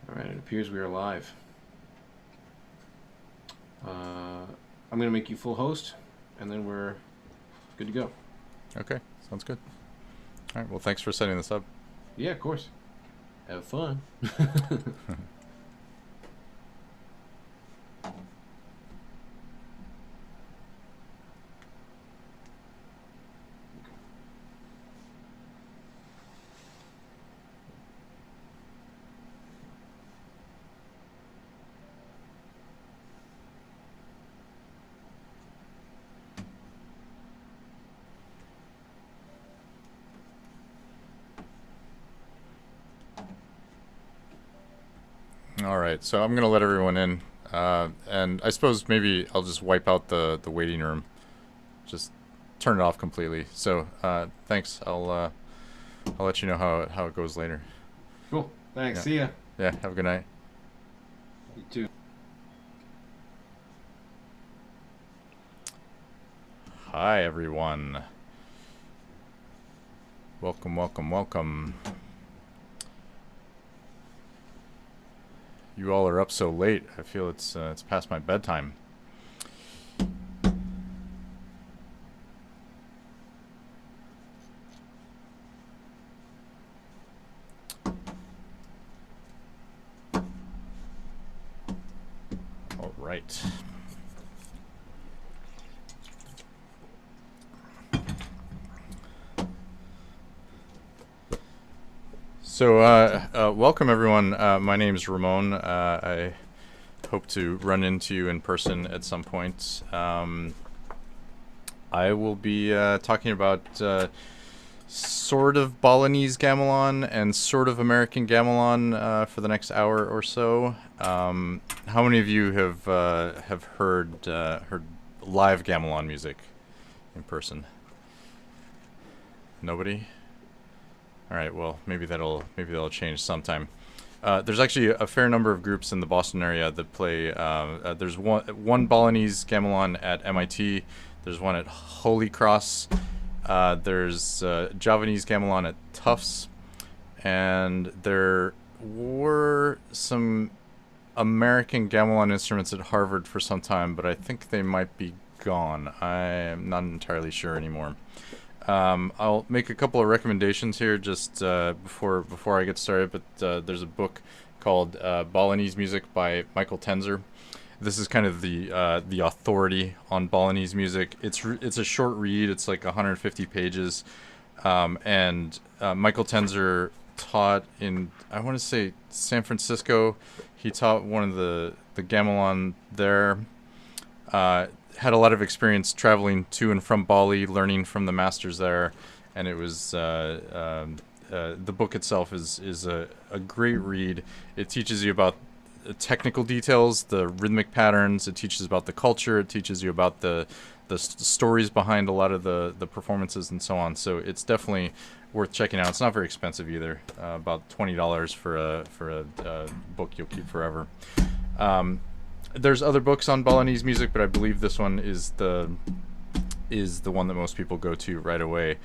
Alright, it appears we are live. I'm going to make you full host, and then we're good to go. Okay, sounds good. All right, well, thanks for setting this up. Yeah, of course. Have fun. All right, so I'm going to let everyone in. And I suppose maybe I'll just wipe out the waiting room. Just turn it off completely. So thanks. I'll let you know how it goes later. Cool. Thanks. Yeah. See ya. Yeah, have a good night. You too. Hi, everyone. Welcome, welcome, welcome. You all are up so late. I feel it's past my bedtime. All right. So, welcome everyone. My name is Ramon. I hope to run into you in person at some point. I will be talking about sort of Balinese gamelan and sort of American gamelan for the next hour or so. How many of you have heard live gamelan music in person? Nobody? All right, well, maybe that'll change sometime. There's actually a fair number of groups in the Boston area that play. There's one Balinese gamelan at MIT. There's one at Holy Cross. There's Javanese gamelan at Tufts, and there were some American gamelan instruments at Harvard for some time, but I think they might be gone. I am not entirely sure anymore. I'll make a couple of recommendations here just before I get started. But there's a book called Balinese Music by Michael Tenzer. This is kind of the authority on Balinese music. It's a short read. It's like 150 pages, and Michael Tenzer taught in, I want to say, San Francisco. He taught one of the gamelan there. Had a lot of experience traveling to and from Bali, learning from the masters there, and it was the book itself is a great read. It teaches you about technical details, the rhythmic patterns. It teaches about the culture. It teaches you about the stories behind a lot of the performances and so on. So it's definitely worth checking out. It's not very expensive either. About $20 for a book you'll keep forever. There's other books on Balinese music, but I believe this one is the one that most people go to right away.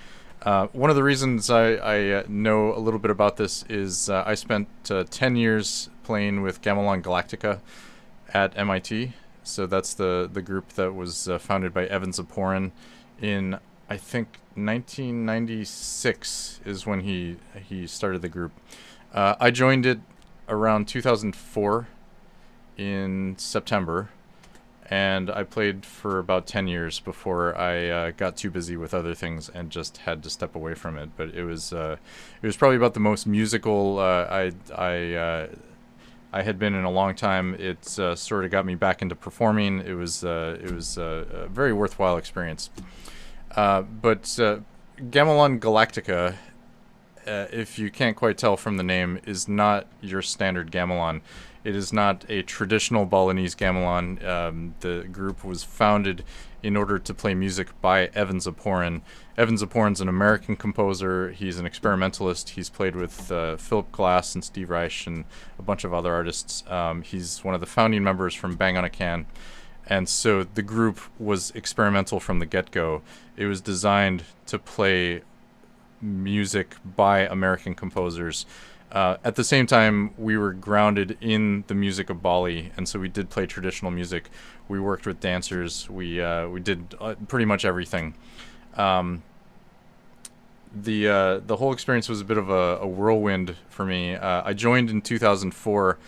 One of the reasons I know a little bit about this is I spent 10 years playing with Gamelan Galactica at MIT. So that's the group that was founded by Evan Zaporin in, I think, 1996 is when he started the group. I joined it around 2004 in September, and I played for about 10 years before I got too busy with other things and just had to step away from it. But it was probably about the most musical I had been in a long time. It sort of got me back into performing. It was a very worthwhile experience. But Gamelan Galactica, if you can't quite tell from the name, is not your standard gamelan. It is not a traditional Balinese gamelan. The group was founded in order to play music by Evan Zaporin. Evan Zaporin's an American composer. He's an experimentalist. He's played with Philip Glass and Steve Reich and a bunch of other artists. He's one of the founding members from Bang on a Can. And so the group was experimental from the get-go. It was designed to play music by American composers. At the same time, we were grounded in the music of Bali, and so we did play traditional music. We worked with dancers. We did pretty much everything. The whole experience was a bit of a whirlwind for me. I joined in 2004,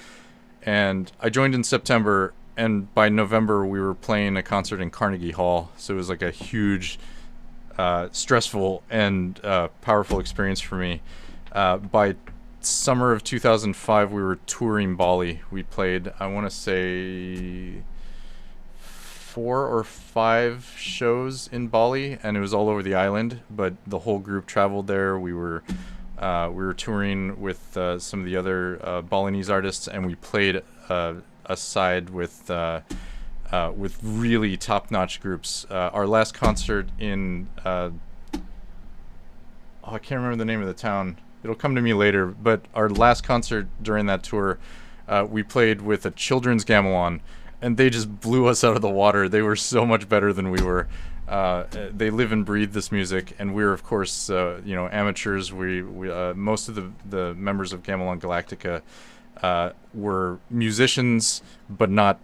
and I joined in September, and by November we were playing a concert in Carnegie Hall. So it was like a huge, stressful and powerful experience for me. By summer of 2005, we were touring Bali. We played, I want to say, 4 or 5 shows in Bali, and it was all over the island. But the whole group traveled there. We were touring with some of the other Balinese artists, and we played aside with really top-notch groups. Our last concert in I can't remember the name of the town. It'll come to me later. But our last concert during that tour, we played with a children's gamelan, and they just blew us out of the water. They were so much better than we were. They live and breathe this music, and we're, of course, amateurs. We most of the members of Gamelan Galactica were musicians, but not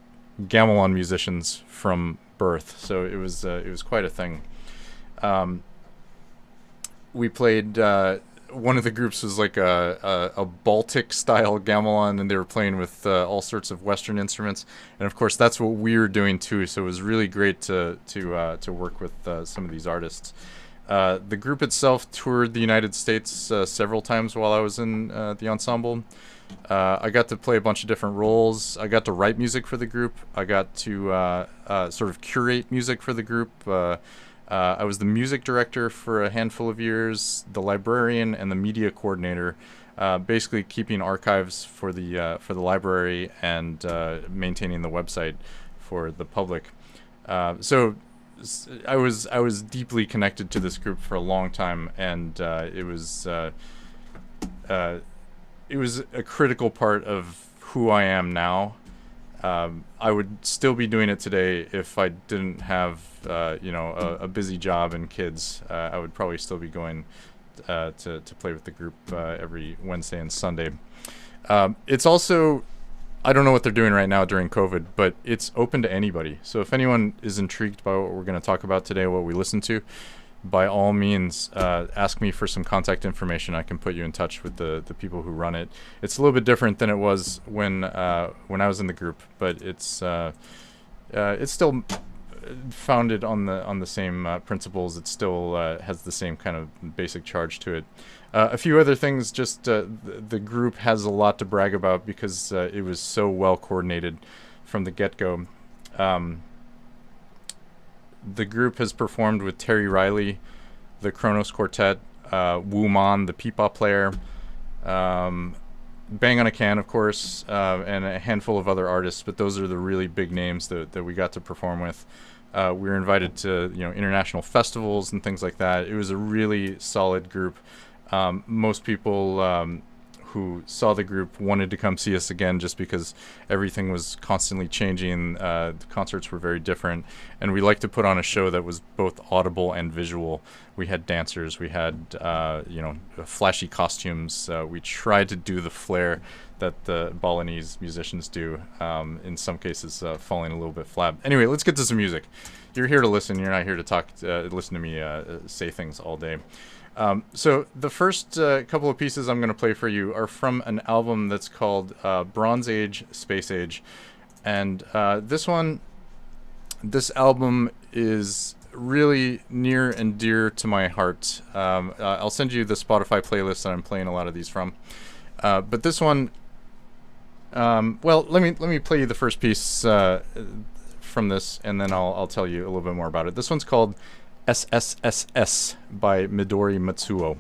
gamelan musicians from birth. So it was quite a thing. We played. One of the groups was like a Baltic style gamelan, and they were playing with all sorts of Western instruments, and of course that's what we were doing too. So it was really great to work with some of these artists. The group itself toured the United States several times while I was in the ensemble. I got to play a bunch of different roles. I got to write music for the group. I got to sort of curate music for the group. I was the music director for a handful of years, the librarian, and the media coordinator, basically keeping archives for the library and maintaining the website for the public. So I was deeply connected to this group for a long time, and it was a critical part of who I am now. I would still be doing it today if I didn't have, a busy job and kids. I would probably still be going to play with the group every Wednesday and Sunday. It's also, I don't know what they're doing right now during COVID, but it's open to anybody. So if anyone is intrigued by what we're going to talk about today, what we listen to, by all means, ask me for some contact information. I can put you in touch with the people who run it. It's a little bit different than it was when I was in the group, but it's still founded on the same principles. It still has the same kind of basic charge to it. A few other things. Just the group has a lot to brag about because it was so well coordinated from the get-go. The group has performed with Terry Riley, the Kronos Quartet, Wu Man, the peepaw player, Bang on a Can, of course, and a handful of other artists, but those are the really big names that we got to perform with. We were invited to international festivals and things like that. It was a really solid group. Most people who saw the group wanted to come see us again just because everything was constantly changing. The concerts were very different, and we like to put on a show that was both audible and visual. We had dancers, we had flashy costumes. We tried to do the flair that the Balinese musicians do, in some cases falling a little bit flat. Anyway, let's get to some music. You're here to listen, you're not here to talk, listen to me say things all day. So the first couple of pieces I'm going to play for you are from an album that's called Bronze Age, Space Age. And this album is really near and dear to my heart. I'll send you the Spotify playlist that I'm playing a lot of these from. But this one, let me play you the first piece from this, and then I'll tell you a little bit more about it. This one's called SSSS by Midori Matsuo.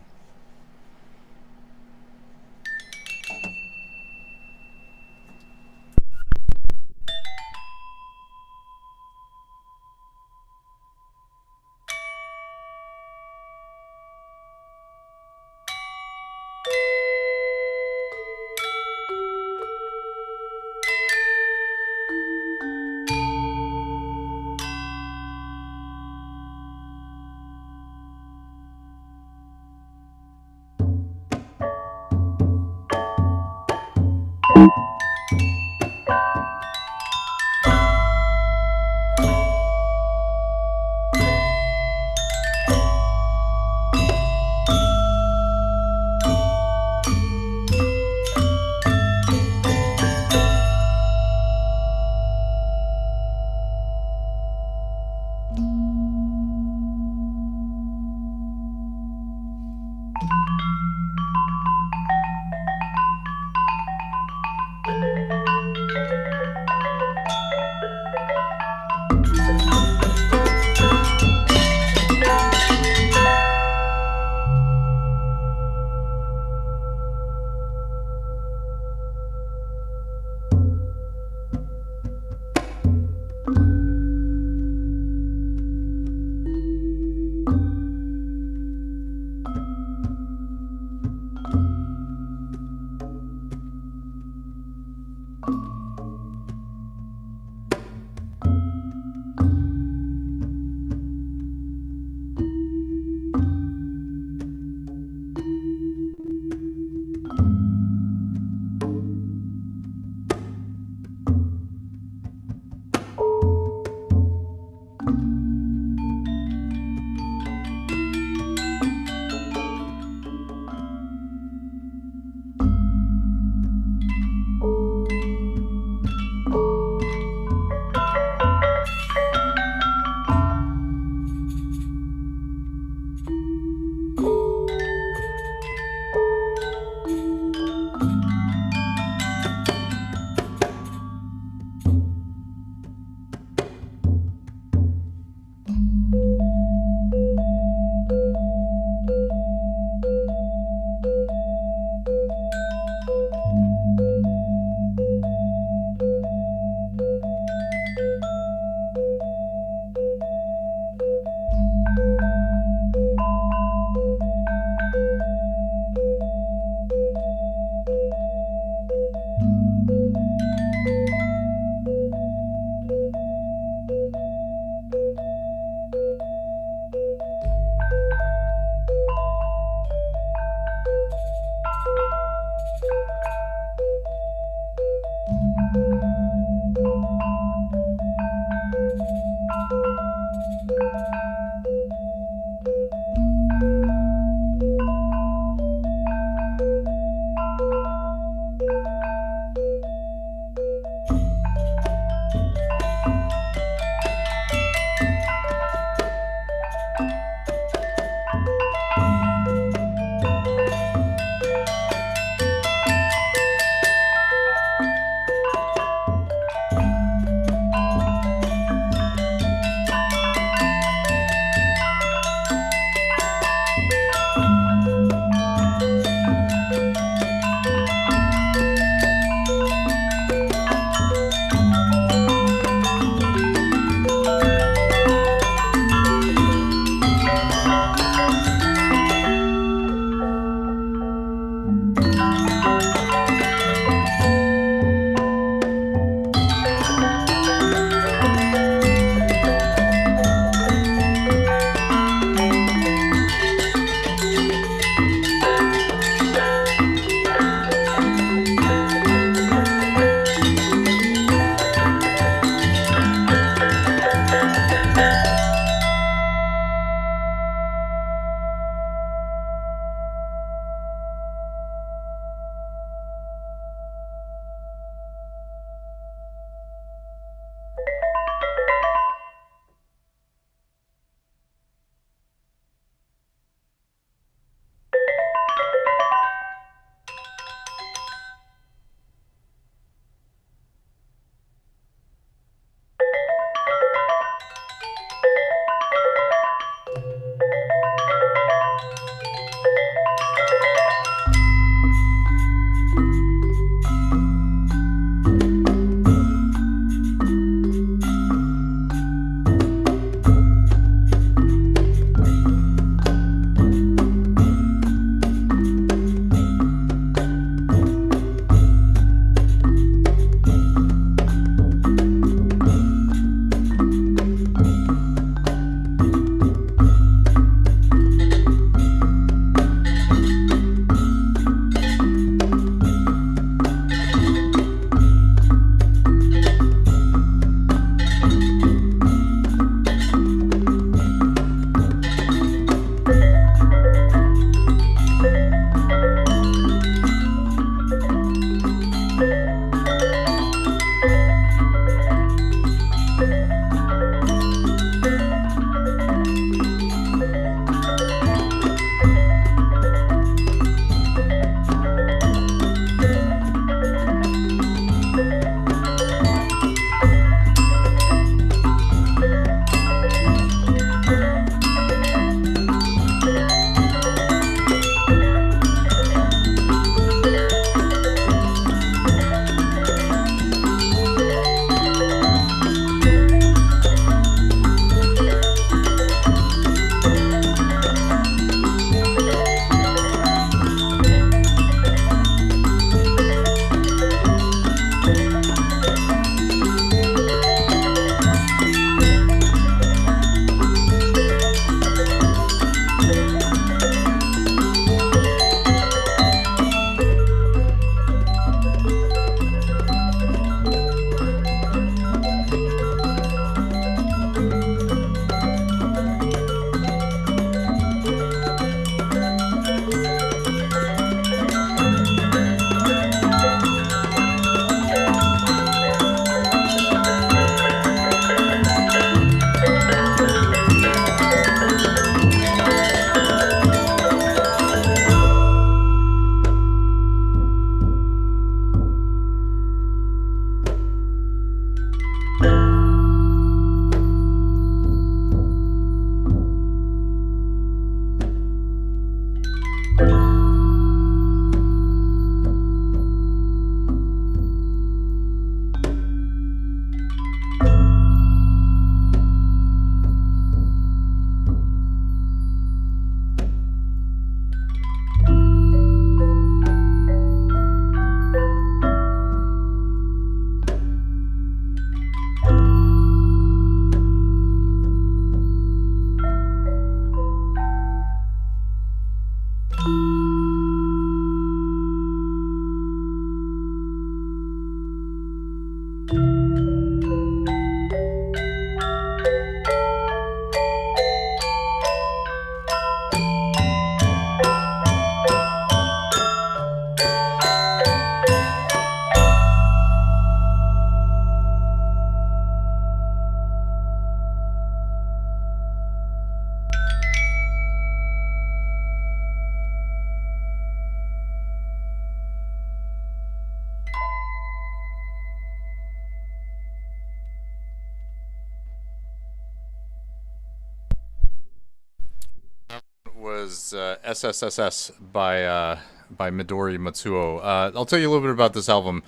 was SSSS by Midori Matsuo. I'll tell you a little bit about this album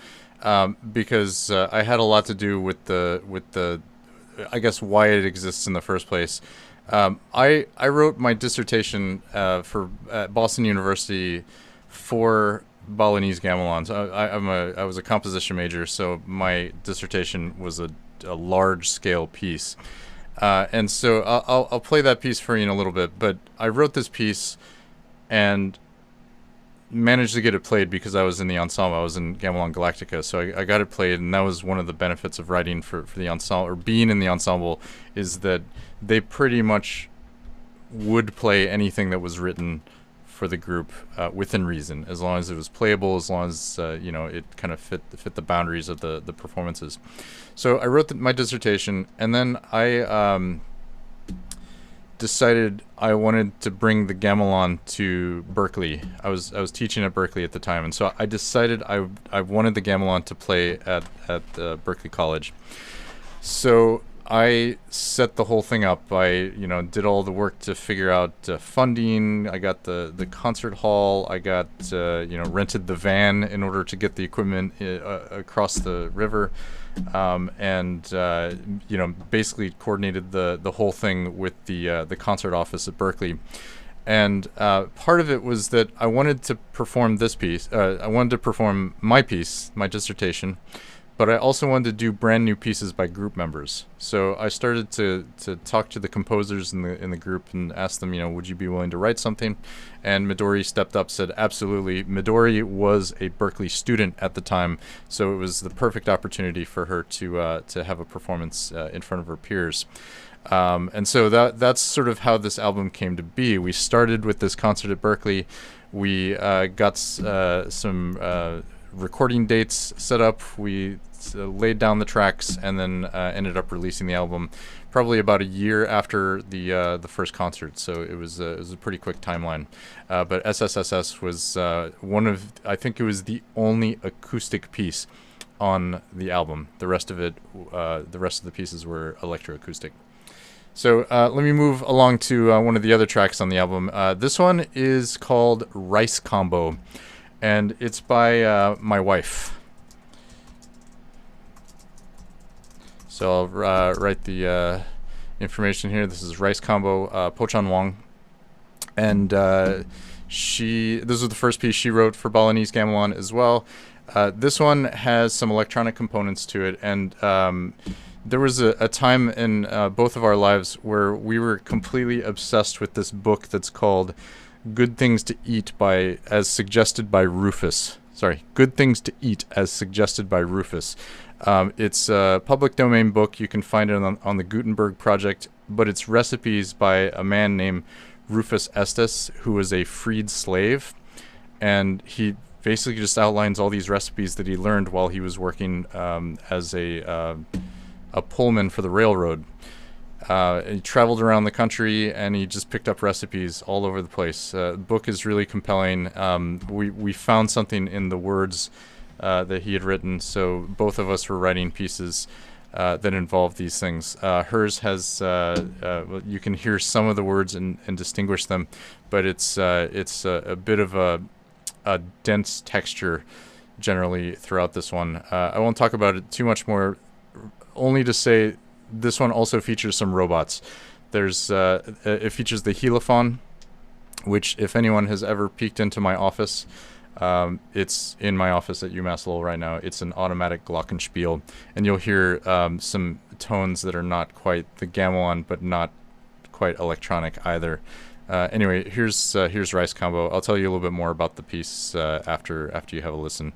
because I had a lot to do with the I guess why it exists in the first place. I wrote my dissertation for at Boston University for Balinese gamelans. I was a composition major, so my dissertation was a large scale piece. And so I'll play that piece for you in a little bit. But I wrote this piece and managed to get it played because I was in the ensemble. I was in Gamelan Galactica, so I got it played, and that was one of the benefits of writing for the ensemble, or being in the ensemble, is that they pretty much would play anything that was written for the group within reason, as long as it was playable, as long as it kind of fit the boundaries of the performances. So I wrote my dissertation, and then I decided I wanted to bring the gamelan to Berkeley. I was teaching at Berkeley at the time, and so I decided I wanted the gamelan to play at Berkeley College. So I set the whole thing up. I did all the work to figure out funding. I got the concert hall. I got rented the van in order to get the equipment across the river. And basically coordinated the whole thing with the concert office at Berkeley. And part of it was that I wanted to perform this piece. I wanted to perform my piece, my dissertation, but I also wanted to do brand new pieces by group members. So I started to talk to the composers in the group and ask them, would you be willing to write something? And Midori stepped up, said absolutely. Midori was a Berkeley student at the time, so it was the perfect opportunity for her to have a performance in front of her peers. And so that's sort of how this album came to be. We started with this concert at Berkeley. We got some recording dates set up. We laid down the tracks, and then ended up releasing the album probably about a year after the first concert. So it was a pretty quick timeline. But SSSS was I think it was the only acoustic piece on the album. The rest of the pieces were electroacoustic. So let me move along to one of the other tracks on the album. This one is called Rice Combo, and it's by my wife. So I'll write the information here. This is Rice Combo, Pochan Wong. And this was the first piece she wrote for Balinese Gamelan as well. This one has some electronic components to it, and there was a time in both of our lives where we were completely obsessed with this book that's called Good Things to Eat as suggested by Rufus. Good Things to Eat as suggested by Rufus. It's a public domain book. You can find it on the Gutenberg Project, but it's recipes by a man named Rufus Estes, who was a freed slave, and he basically just outlines all these recipes that he learned while he was working as a pullman for the railroad. He traveled around the country, and he just picked up recipes all over the place. The book is really compelling. We found something in the words that he had written, so both of us were writing pieces that involved these things. Hers has, you can hear some of the words and distinguish them, but it's a bit of a dense texture generally throughout this one. I won't talk about it too much more, only to say this one also features some robots. It features the Heliphon, which if anyone has ever peeked into my office, it's in my office at UMass Lowell right now. It's an automatic glockenspiel, and you'll hear some tones that are not quite the gamelan, but not quite electronic either. Anyway, here's Rice Combo. I'll tell you a little bit more about the piece after you have a listen.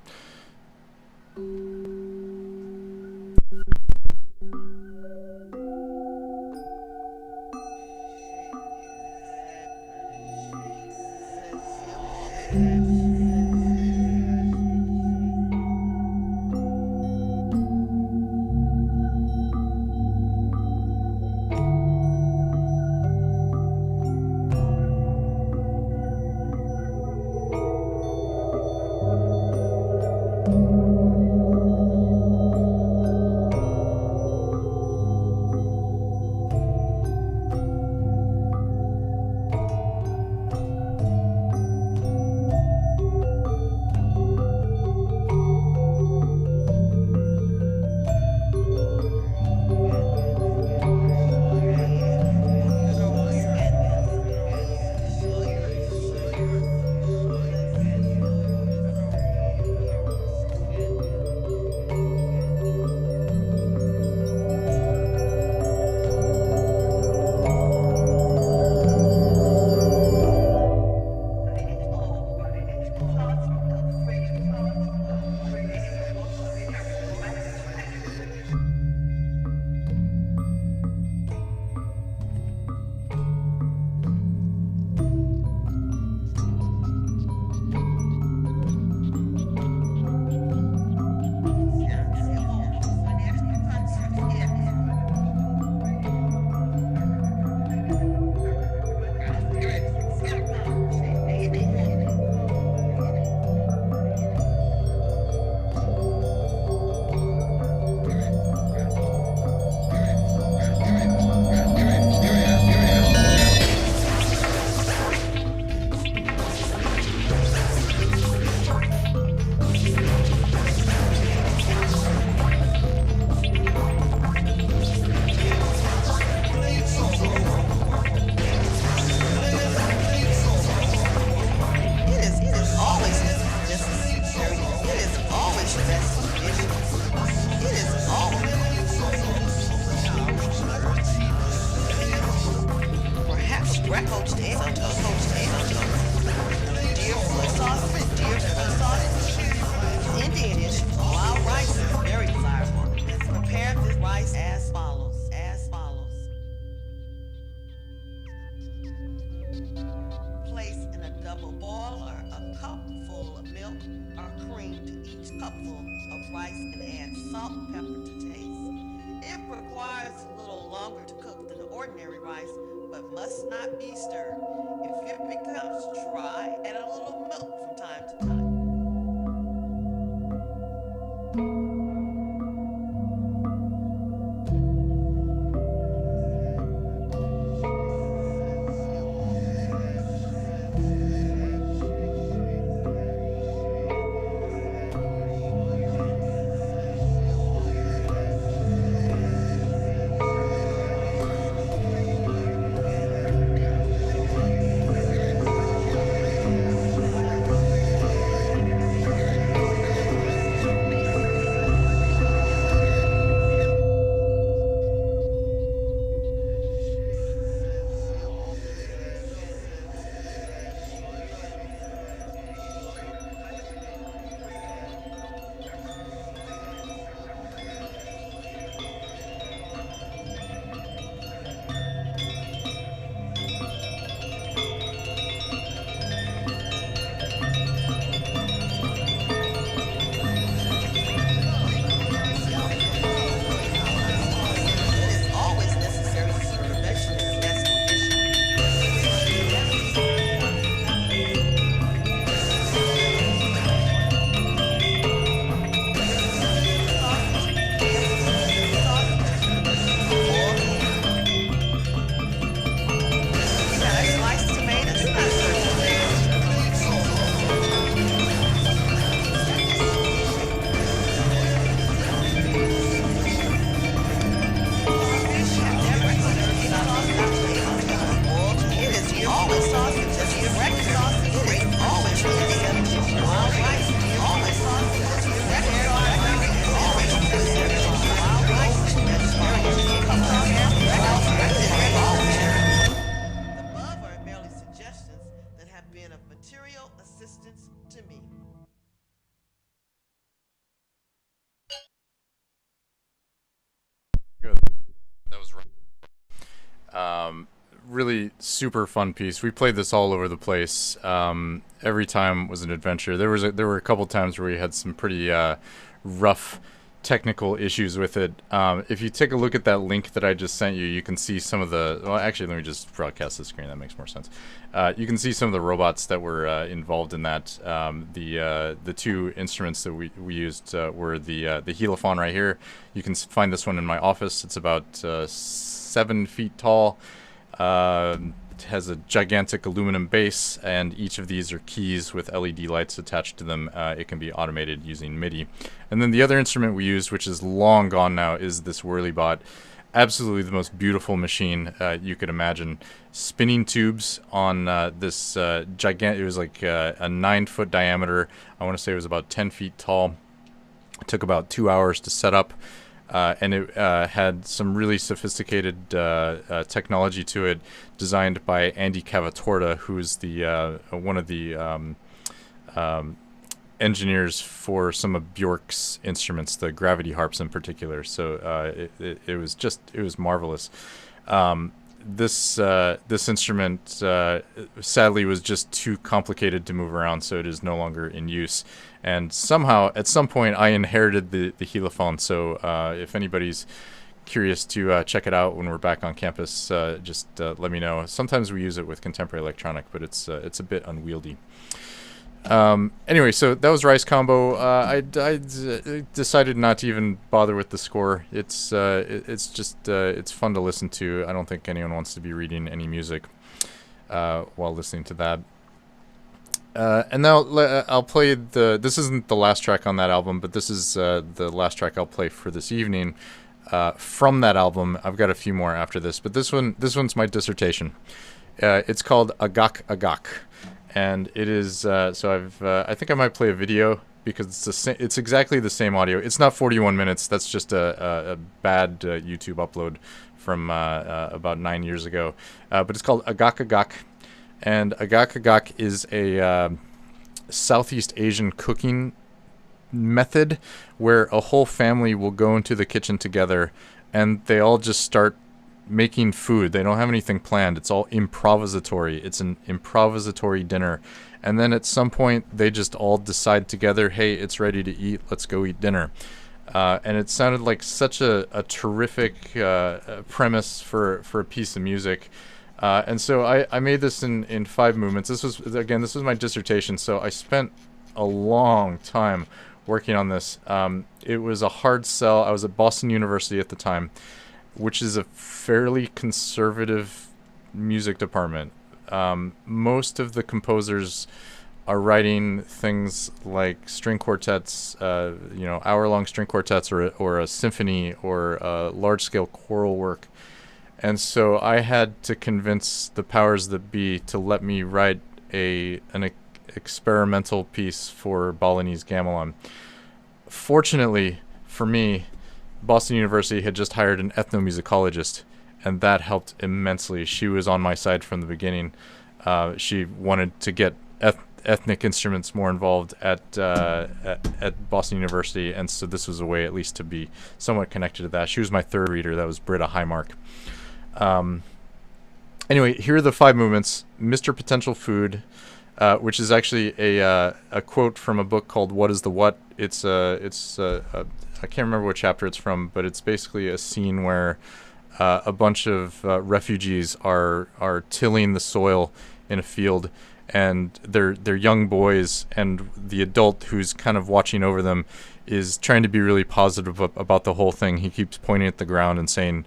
cupful of rice and add salt and pepper to taste. It requires a little longer to cook than ordinary rice, but must not be stirred. If it becomes dry, add a little milk from time to time. That was really super fun piece. We played this all over the place. Every time was an adventure. There were a couple times where we had some pretty rough technical issues with it. If you take a look at that link that I just sent you, you can see some of the. Well, actually, let me just broadcast the screen. That makes more sense. You can see some of the robots that were involved in that. The two instruments that we used were the Helophone right here. You can find this one in my office. It's about 7 feet tall. It has a gigantic aluminum base, and each of these are keys with LED lights attached to them. It can be automated using MIDI. And then the other instrument we used, which is long gone now, is this Whirlybot. Absolutely the most beautiful machine you could imagine. Spinning tubes on this gigantic, it was like a 9-foot diameter. I want to say it was about 10 feet tall. It took about 2 hours to set up. And it had some really sophisticated technology to it, designed by Andy Cavatorta, who's the one of the engineers for some of Bjork's instruments, the gravity harps in particular. So it was marvelous. This instrument sadly was just too complicated to move around, so it is no longer in use. And somehow, at some point, I inherited the Helophone. So if anybody's curious to check it out when we're back on campus, just let me know. Sometimes we use it with contemporary electronic, but it's a bit unwieldy. Anyway, so that was Rice Combo. I decided not to even bother with the score. It's just it's fun to listen to. I don't think anyone wants to be reading any music while listening to that. And now I'll play this isn't the last track on that album, but this is the last track I'll play for this evening from that album. I've got a few more after this, but this one's my dissertation. It's called Agak Agak. And it is so I think I might play a video because it's exactly the same audio. It's not 41 minutes. That's just a bad YouTube upload from about 9 years ago. But it's called Agak Agak, and Agak Agak is a Southeast Asian cooking method where a whole family will go into the kitchen together, and they all just start making food. They don't have anything planned. It's all improvisatory. It's an improvisatory dinner. And then at some point, they just all decide together, hey, it's ready to eat. Let's go eat dinner. And it sounded like such a terrific premise for a piece of music. And so I made this in 5 movements. This was my dissertation, so I spent a long time working on this. It was a hard sell. I was at Boston University at the time, which is a fairly conservative music department. Most of the composers are writing things like string quartets, hour-long string quartets, or a symphony, or large-scale choral work. And so I had to convince the powers that be to let me write an experimental piece for Balinese gamelan. Fortunately for me, Boston University had just hired an ethnomusicologist, and that helped immensely. She was on my side from the beginning. She wanted to get ethnic instruments more involved at Boston University, and so this was a way at least to be somewhat connected to that. She was my third reader. That was Britta Highmark. Anyway, here are the 5 movements. Mr. Potential Food, which is actually a quote from a book called What is the What? It's I can't remember what chapter it's from, but it's basically a scene where a bunch of refugees are tilling the soil in a field, and they're young boys, and the adult who's kind of watching over them is trying to be really positive about the whole thing. He keeps pointing at the ground and saying,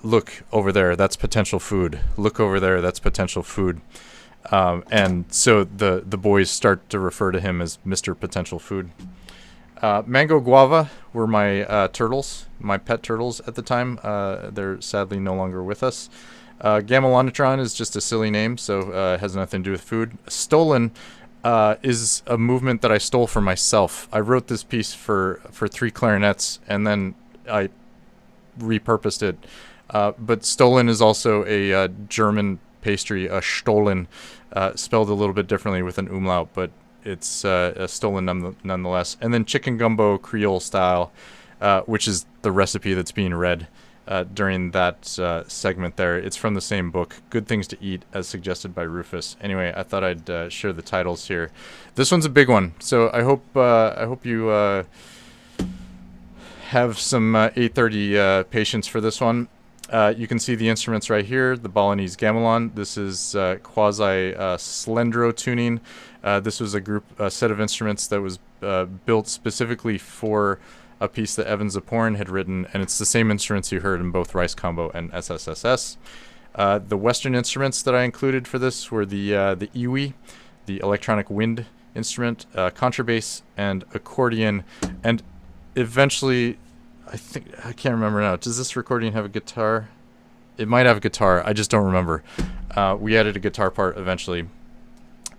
look over there, that's potential food. Look over there, that's potential food. And so the boys start to refer to him as Mr. Potential Food. Mango Guava were my turtles, my pet turtles at the time. They're sadly no longer with us. Gamelanatron is just a silly name, so it has nothing to do with food. Stolen is a movement that I stole for myself. I wrote this piece for 3 clarinets, and then I repurposed it. But Stolen is also a German pastry, a Stollen, spelled a little bit differently with an umlaut, but it's a Stolen nonetheless. And then Chicken Gumbo Creole style, which is the recipe that's being read during that segment there. It's from the same book, Good Things to Eat, as suggested by Rufus. Anyway, I thought I'd share the titles here. This one's a big one, so I hope you have some 830 patience for this one. You can see the instruments right here, the Balinese gamelan. This is quasi slendro tuning. This was a set of instruments that was built specifically for a piece that Evan Ziporn had written, and it's the same instruments you heard in both Rice Combo and SSSS. The Western instruments that I included for this were the iwi, the electronic wind instrument, contrabass, and accordion, and eventually, I can't remember now. Does this recording have a guitar? It might have a guitar. I just don't remember. We added a guitar part eventually.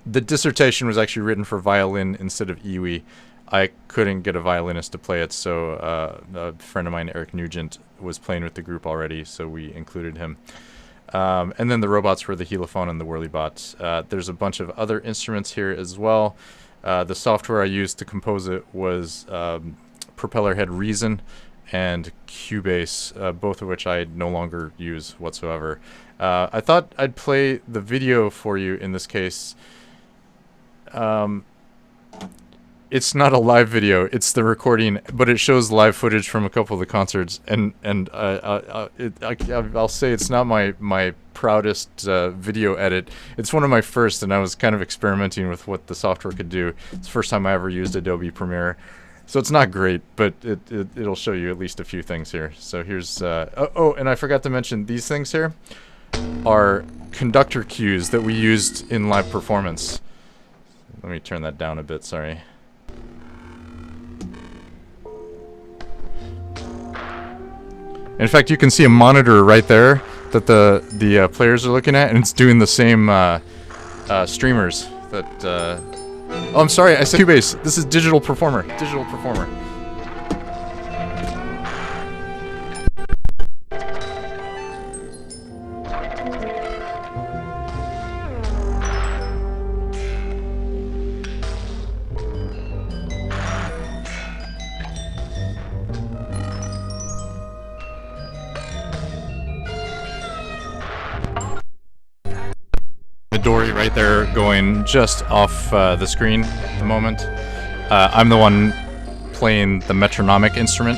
The dissertation was actually written for violin instead of iwi. I couldn't get a violinist to play it, so a friend of mine, Eric Nugent, was playing with the group already, so we included him. And then the robots were the Helophone and the Whirlybot. There's a bunch of other instruments here as well. The software I used to compose it was Propellerhead Reason and Cubase, both of which I no longer use whatsoever. I thought I'd play the video for you in this case. It's not a live video, it's the recording, but it shows live footage from a couple of the concerts, and I'll say it's not my proudest video edit. It's one of my first, and I was kind of experimenting with what the software could do. It's the first time I ever used Adobe Premiere. So it's not great, but it'll show you at least a few things here. So here's, and I forgot to mention, these things here are conductor cues that we used in live performance. Let me turn that down a bit, sorry. In fact, you can see a monitor right there that the players are looking at, and it's doing the same streamers that... Oh, I'm sorry, I said Cubase. This is Digital Performer. Digital Performer. Midori right there going just off the screen at the moment. I'm the one playing the metronomic instrument.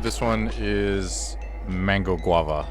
This one is mango guava.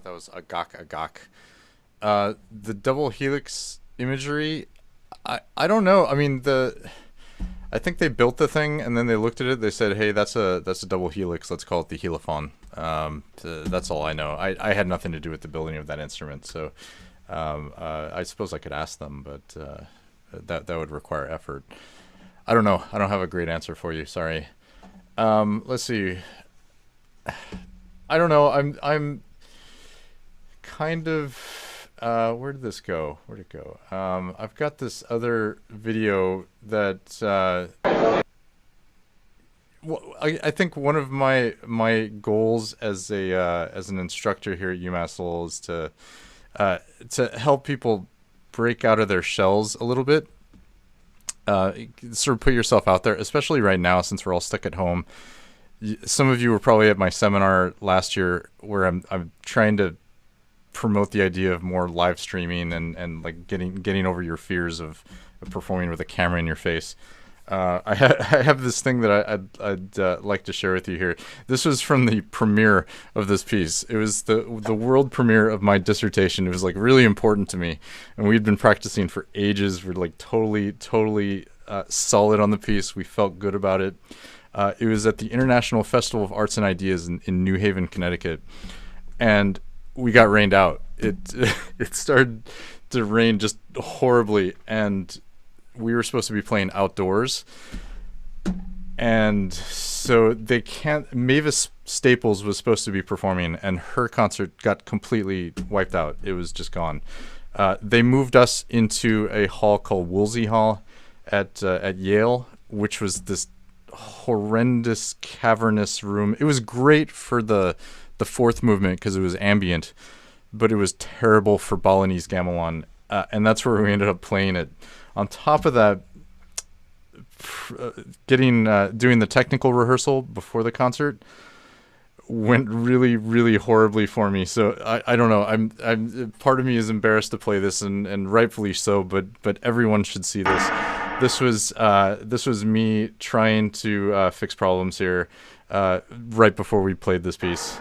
That was agak. The double helix imagery, I don't know. I mean, I think they built the thing and then they looked at it. They said, "Hey, that's a double helix. Let's call it the heliphon." That's all I know. I had nothing to do with the building of that instrument, so I suppose I could ask them, but that would require effort. I don't know. I don't have a great answer for you. Sorry. Let's see. I don't know. I'm kind of where did this go? Where'd it go? I've got this other video that I think one of my goals as an instructor here at UMass Lowell is to help people break out of their shells a little bit. Sort of put yourself out there, especially right now since we're all stuck at home. Some of you were probably at my seminar last year where I'm trying to promote the idea of more live streaming and like getting over your fears of performing with a camera in your face. I have this thing that I'd like to share with you here. This was from the premiere of this piece. It was the world premiere of my dissertation. It was like really important to me, and we'd been practicing for ages. We're like totally solid on the piece. We felt good about it. It was at the International Festival of Arts and Ideas in New Haven, Connecticut, and we got rained out. It started to rain just horribly, and we were supposed to be playing outdoors, and so they can't. Mavis Staples was supposed to be performing, and her concert got completely wiped out. It was just gone. They moved us into a hall called Woolsey Hall at Yale, which was this horrendous cavernous room. It was great for the fourth movement because it was ambient, but it was terrible for Balinese gamelan, and that's where we ended up playing it. On top of that, doing the technical rehearsal before the concert went really horribly for me. So I don't know. I'm part of me is embarrassed to play this, and rightfully so. But everyone should see this. This was me trying to fix problems here right before we played this piece.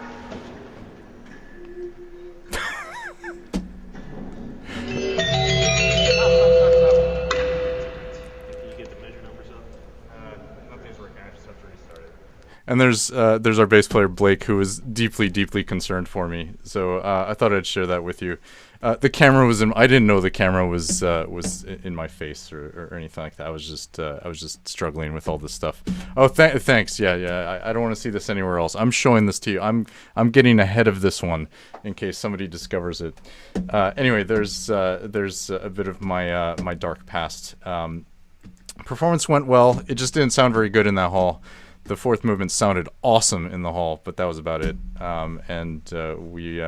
And there's our bass player Blake, who was deeply concerned for me. So I thought I'd share that with you. The camera was in. I didn't know the camera was in my face or anything like that. I was just struggling with all this stuff. Oh, thanks. Yeah. I don't want to see this anywhere else. I'm showing this to you. I'm getting ahead of this one in case somebody discovers it. Anyway, there's a bit of my dark past. Performance went well. It just didn't sound very good in that hall. The fourth movement sounded awesome in the hall, but that was about it. And we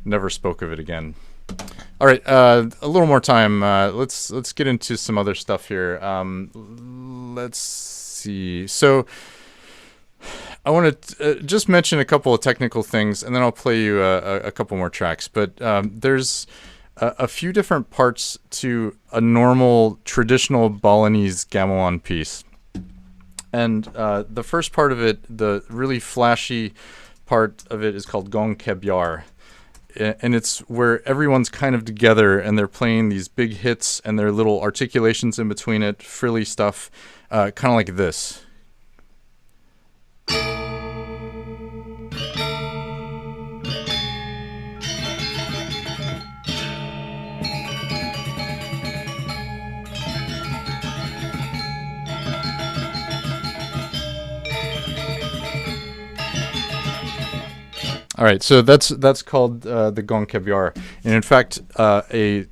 never spoke of it again. All right, a little more time. Let's get into some other stuff here. Let's see. So I want to just mention a couple of technical things, and then I'll play you a couple more tracks. But there's a few different parts to a normal traditional Balinese gamelan piece. And the first part of it, the really flashy part of it, is called gong kebyar. And it's where everyone's kind of together and they're playing these big hits and their little articulations in between it, frilly stuff, kind of like this. All right, so that's called the gong kebyar, and in fact, a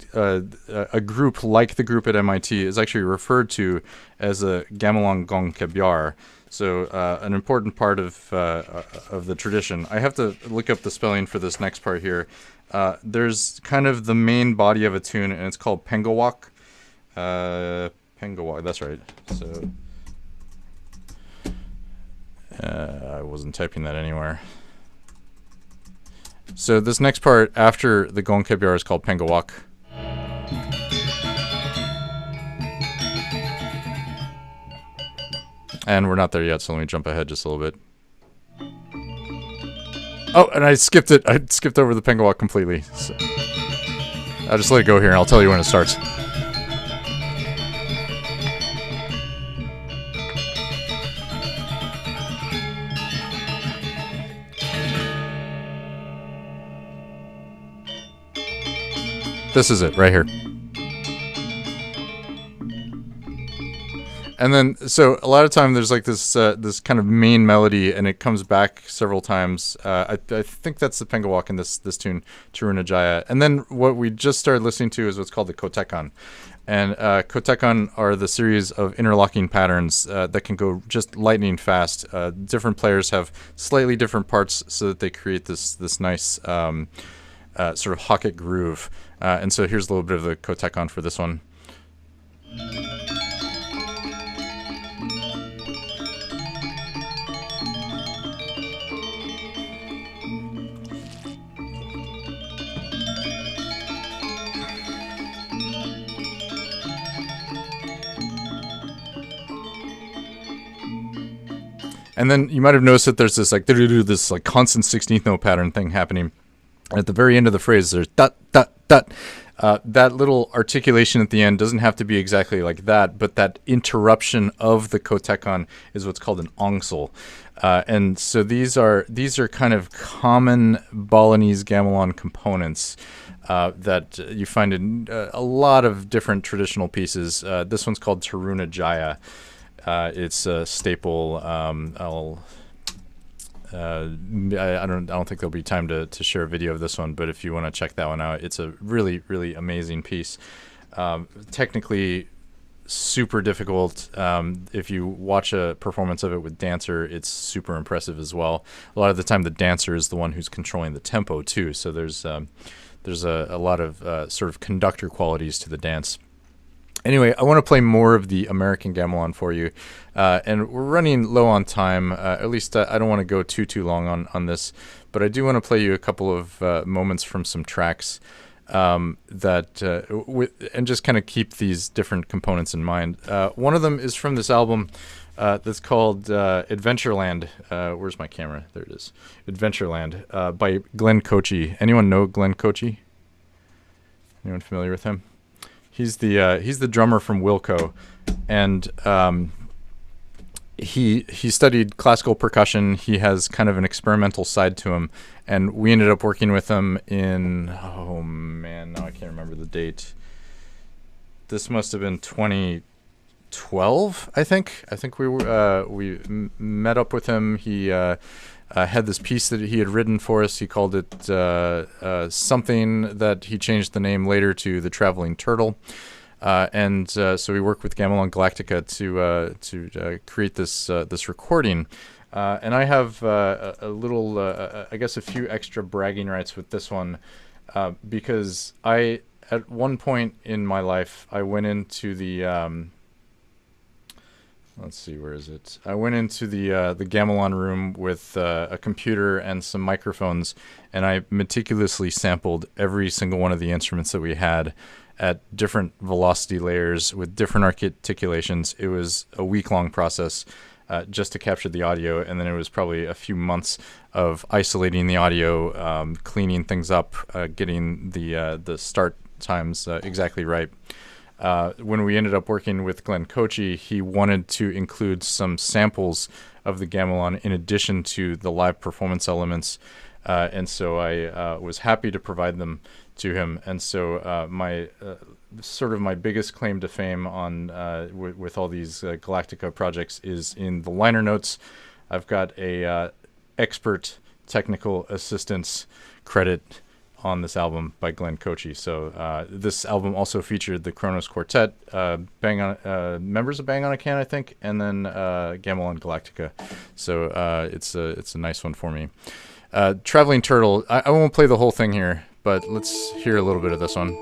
group like the group at MIT is actually referred to as a gamelan gong kebyar. So an important part of the tradition. I have to look up the spelling for this next part here. There's kind of the main body of a tune, and it's called pengawak. Pengawak, that's right. So I wasn't typing that anywhere. So this next part after the gong kebyar is called pengawak. And we're not there yet, so let me jump ahead just a little bit. Oh, and I skipped it. I skipped over the pengawak completely. So I'll just let it go here, and I'll tell you when it starts. This is it right here. And then, so a lot of time there's like this this kind of main melody, and it comes back several times. I think that's the pengawak in this tune, Taruna Jaya. And then what we just started listening to is what's called the kotekan. And kotekan are the series of interlocking patterns that can go just lightning fast. Different players have slightly different parts so that they create this nice sort of hocket groove. And so here's a little bit of the kotekan for this one. And then you might have noticed that there's this like constant 16th note pattern thing happening. And at the very end of the phrase, there's dot, dot, dot. That little articulation at the end doesn't have to be exactly like that, but that interruption of the kotekan is what's called an ongsel. And so these are kind of common Balinese gamelan components that you find in a lot of different traditional pieces. This one's called Taruna Jaya. It's a staple. I don't think there'll be time to share a video of this one, but if you want to check that one out, it's a really, really amazing piece. Technically super difficult. If you watch a performance of it with dancer, it's super impressive as well. A lot of the time the dancer is the one who's controlling the tempo too, so there's a lot of sort of conductor qualities to the dance. Anyway, I want to play more of the American Gamelan for you, and we're running low on time. At least I don't want to go too long on this, but I do want to play you a couple of moments from some tracks and just kind of keep these different components in mind. One of them is from this album that's called Adventureland. Where's my camera? There it is. Adventureland by Glenn Kochi. Anyone know Glenn Kochi? Anyone familiar with him? He's the drummer from Wilco, and he studied classical percussion. He has kind of an experimental side to him, and we ended up working with him in, oh man, now I can't remember the date. This must have been 2012, I think. I think we met up with him. He had this piece that he had written for us. He called it something that he changed the name later to The Traveling Turtle. So we worked with Gamelan Galactica to create this recording. And I have a little, I guess, a few extra bragging rights with this one, because at one point in my life, I went into the, let's see, where is it? I went into the gamelan room with a computer and some microphones, and I meticulously sampled every single one of the instruments that we had at different velocity layers with different articulations. It was a week-long process just to capture the audio, and then it was probably a few months of isolating the audio, cleaning things up, getting the start times exactly right. When we ended up working with Glenn Kochi, he wanted to include some samples of the gamelan in addition to the live performance elements, and so I was happy to provide them to him. And so my sort of my biggest claim to fame on with all these Galactica projects is in the liner notes. I've got a expert technical assistance credit on this album by Glenn Kochi. So this album also featured the Kronos Quartet, members of Bang on a Can, I think, and then Gamelan Galactica. So it's a nice one for me. Traveling Turtle, I won't play the whole thing here, but let's hear a little bit of this one.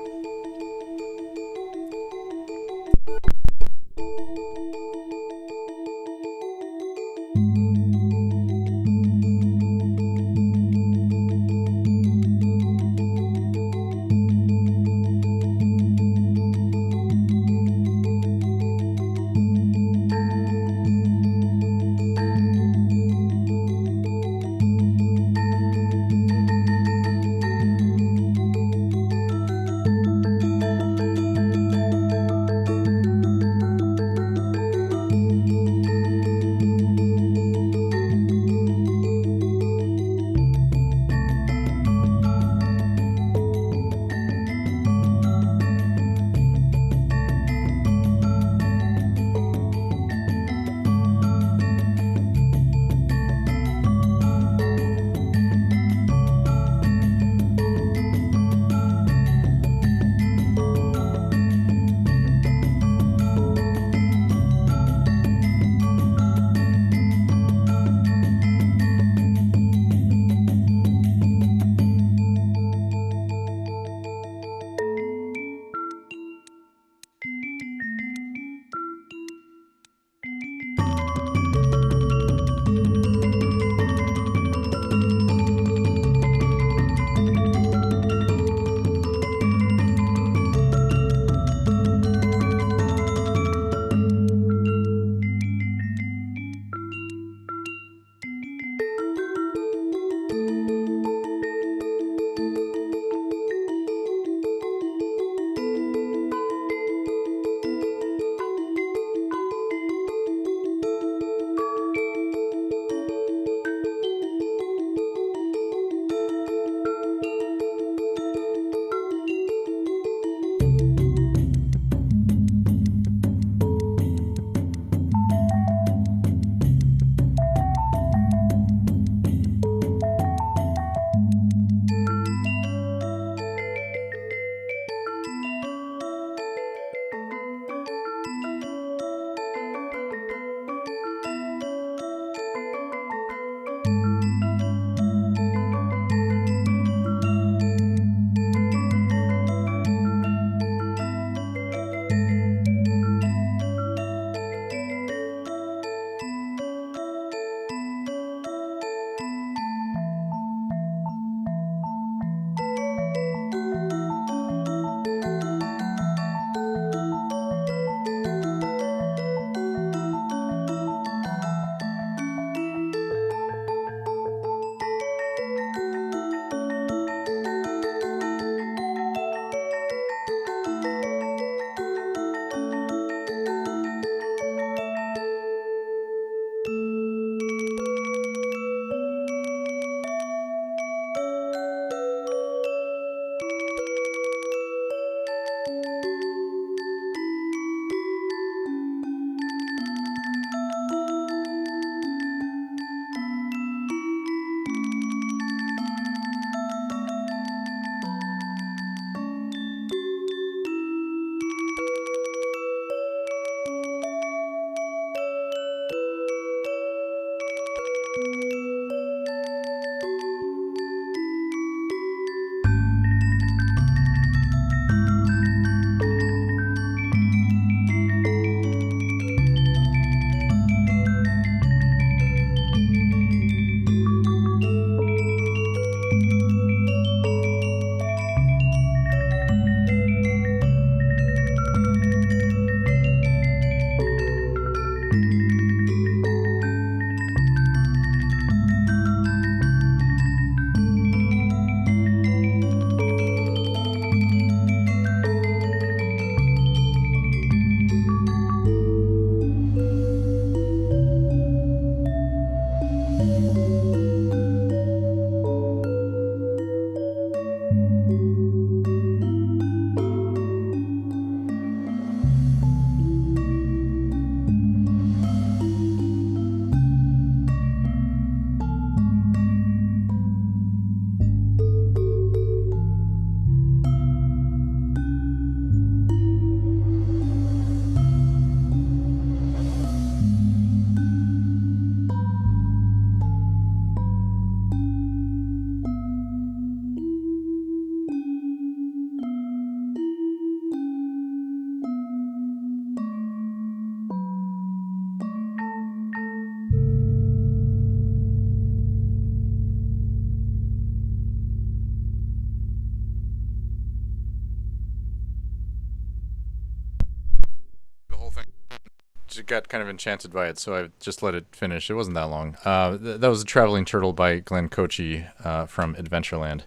got kind of enchanted by it, so I just let it finish. It wasn't that long. That was a Traveling Turtle by Glenn Kochi from Adventureland.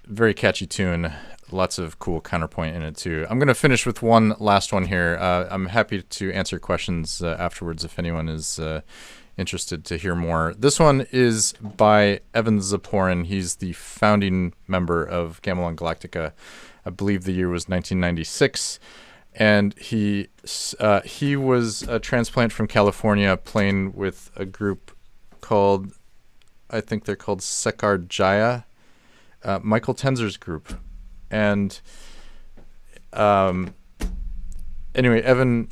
Very catchy tune. Lots of cool counterpoint in it too. I'm going to finish with one last one here. I'm happy to answer questions afterwards if anyone is interested to hear more. This one is by Evan Zaporin. He's the founding member of Gamelan Galactica. I believe the year was 1996. And he was a transplant from California playing with a group called, I think they're called Sekar Jaya, Michael Tenzer's group. And anyway, Evan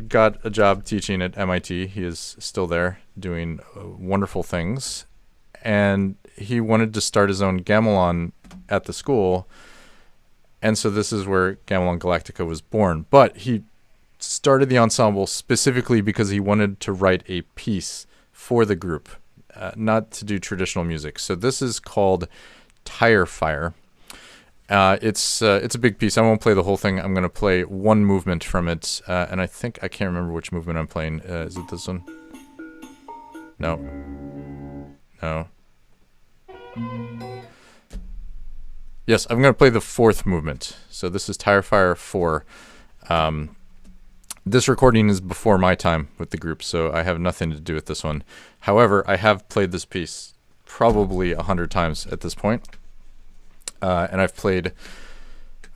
got a job teaching at MIT. He is still there doing wonderful things. And he wanted to start his own gamelan at the school. And so this is where Gamelan Galactica was born. But he started the ensemble specifically because he wanted to write a piece for the group, not to do traditional music. So this is called Tire Fire. It's a big piece. I won't play the whole thing. I'm going to play one movement from it, and I think I can't remember which movement I'm playing. Is it this one? No. Yes, I'm going to play the fourth movement. So this is Tire Fire 4. This recording is before my time with the group, so I have nothing to do with this one. However, I have played this piece probably 100 times at this point. And I've played,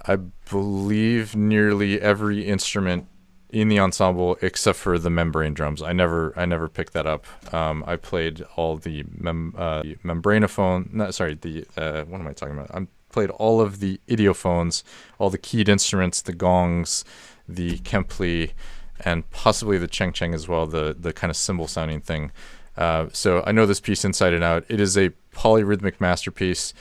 I believe, nearly every instrument in the ensemble except for the membrane drums. I never picked that up. I played all the membranophone. No, sorry, what am I talking about? I played all of the idiophones, all the keyed instruments, the gongs, the kempli, and possibly the cheng cheng as well, the kind of cymbal sounding thing. So I know this piece inside and out. It is a polyrhythmic masterpiece.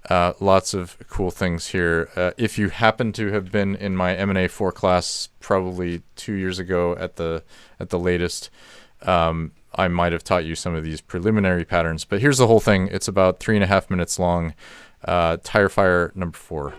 Lots of cool things here. If you happen to have been in my M&A 4 class probably 2 years ago at the latest, I might have taught you some of these preliminary patterns. But here's the whole thing. It's about 3.5 minutes long. Tire Fire number 4.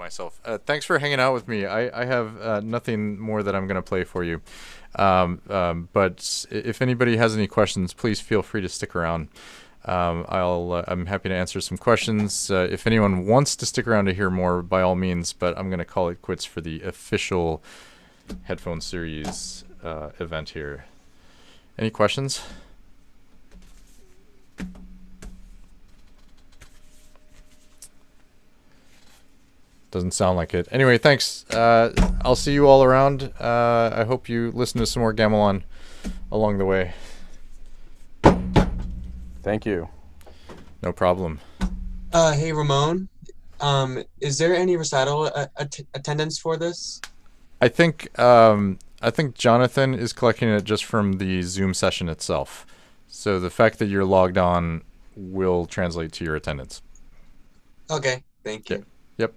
myself. Thanks for hanging out with me. I have nothing more that I'm going to play for you. But if anybody has any questions, please feel free to stick around. I'm happy to answer some questions. If anyone wants to stick around to hear more, by all means, but I'm going to call it quits for the official Headphone Series event here. Any questions? Doesn't sound like it. Anyway, thanks. I'll see you all around. I hope you listen to some more gamelan along the way. Thank you. No problem. Hey, Ramon. Is there any recital attendance for this? I think Jonathan is collecting it just from the Zoom session itself. So the fact that you're logged on will translate to your attendance. Okay, thank you. Yep.